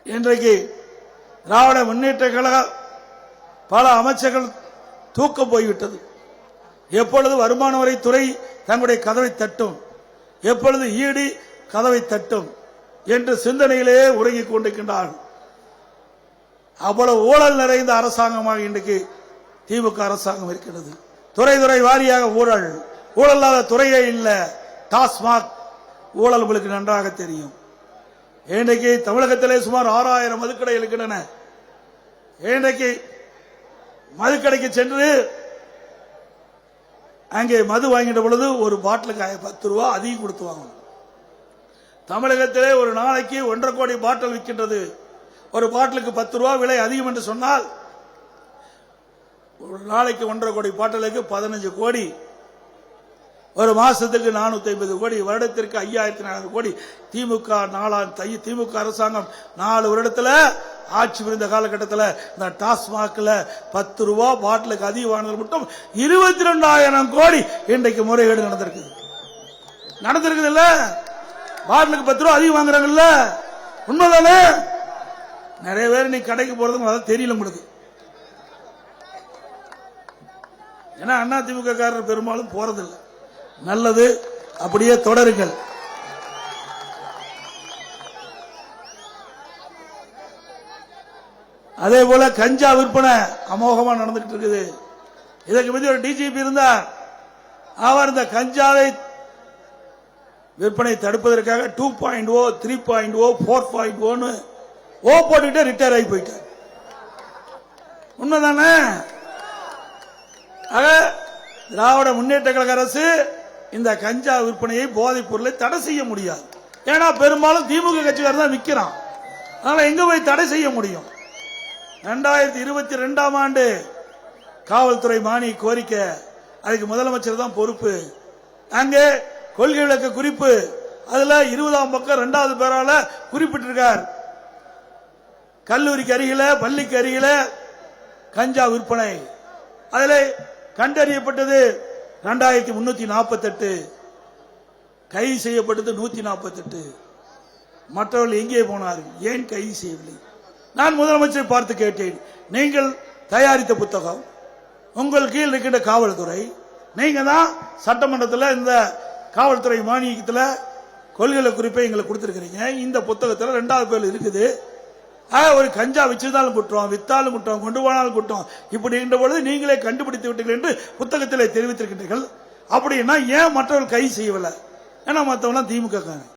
இன்றைக்கு திராவிட முன்னேற்ற கழக பல அமைச்சர்கள் தூக்கம் போய்விட்டது. எப்பொழுது வருமான வரித்துறை தங்களுடைய கதவை தட்டும், எப்பொழுது ஈடி கதவை தட்டும் என்று சிந்தனையிலேயே உறங்கிக் கொண்டிருக்கின்றார்கள். அவ்வளவு ஊழல் நிறைந்த அரசாங்கமாக இன்றைக்கு திமுக அரசாங்கம் இருக்கிறது. துறை துறை வாரியாக ஊழல், ஊழலாத துறையே இல்லை. டாஸ்மாக் ஊழல் உங்களுக்கு நன்றாக தெரியும். இன்றைக்கு தமிழகத்திலே சுமார் 6000 மதுக்கடை இருக்கின்றன. இன்றைக்கு மதுக்கடைக்கு சென்று அங்கே மது வாங்கிட்ட பொழுது ஒரு பாட்டிலுக்கு 10 ரூபா அதிகம் கொடுத்து வாங்கணும். தமிழகத்திலே ஒரு நாளைக்கு 1.5 கோடி பாட்டில் விற்கின்றது. ஒரு பாட்டிலுக்கு 10 ரூபா விலை அதிகம் என்று சொன்னால் ஒரு நாளைக்கு 1.5 கோடி பாட்டிலுக்கு 15 கோடி, ஒரு மாசத்துக்கு 450 கோடி, வருடத்திற்கு 5400 கோடி. திமுக அரசாங்கம் 4 வருடத்தில் ஆட்சி புரிந்த காலகட்டத்தில் இந்த டாஸ்மாக்ல 10 ரூபா பாட்டிலுக்கு அதிகம் வாங்கினது மட்டும் 22,000 கோடி இன்றைக்கு முறைகேடு நடந்திருக்குது இல்ல? பாட்டிலுக்கு 10 ரூபா அதிகம் வாங்குறாங்கல்ல, உண்மைதானே? நிறைய பேர் நீ கடைக்கு போறது தெரியல உங்களுக்கு. ஏன்னா அண்ணா திமுக காரர் பெரும்பாலும் போறதில்லை. நல்லது, அப்படியே தொடருங்கள். அதே போல கஞ்சா விற்பனை அமோகமா நடந்துகிட்டு இருக்குது. இதற்கு முந்தைய ஒரு டிஜிபி இருந்தார். அவர் இந்த கஞ்சாவை விற்பனை தடுப்பதற்காக 2.0, 3.0, 4.0 போட்டுட்டு ரிட்டையர் ஆகி போயிட்டார். உண்மைதானே? ஆக திராவிட முன்னேற்ற கழக அரசு இந்த கஞ்சா விற்பனையை, போதைப் பொருளை தடை செய்ய முடியாது. ஏன்னா பெரும்பாலும் திமுக கட்சிக்காரர் தான் விற்கிறான். அதனால எங்க போய் தடை செய்ய முடியும்? 2022ஆம் ஆண்டு காவல்துறை மானிய கோரிக்கை, அதுக்கு முதலமைச்சர் தான் பொறுப்பு. அங்கே கொள்கை விளக்க குறிப்பு, அதுல 20ஆம் பக்கம் 2வது பேரால குறிப்பிட்டிருக்கார். கல்லூரிக்கு அருகில, பள்ளிக்கு அருகில கஞ்சா விற்பனை. அதில் கண்டறியப்பட்டது 2348, கைது செய்யப்பட்டது 148. மற்றவர்கள் எங்கே போனார்கள்? ஏன் கைது செய்யவில்லை? நான் முதலமைச்சரை பார்த்து கேட்டேன். நீங்கள் தயாரித்த புத்தகம், உங்கள் கீழ் இருக்கின்ற காவல்துறை, நீங்க தான் சட்டமன்றத்தில் இந்த காவல்துறை மானியத்தில் கொள்கை குறிப்பை எங்களுக்கு கொடுத்திருக்கிறீங்க. இந்த புத்தகத்தில் 2வது பேர் இருக்குது. ஒரு கஞ்சா வச்சிருந்தாலும் குற்றம், வித்தாலும் குற்றம், கொண்டு போனாலும் குற்றம், இப்படின்ற பொழுது நீங்களே கண்டுபிடித்து விட்டீர்கள் என்று புத்தகத்தில் தெரிவித்திருக்கின்றீர்கள். அப்படின்னா ஏன் மற்றவர்கள் கைது செய்யவில்லை? ஏன்னா மற்றவங்க திமுக காரன்.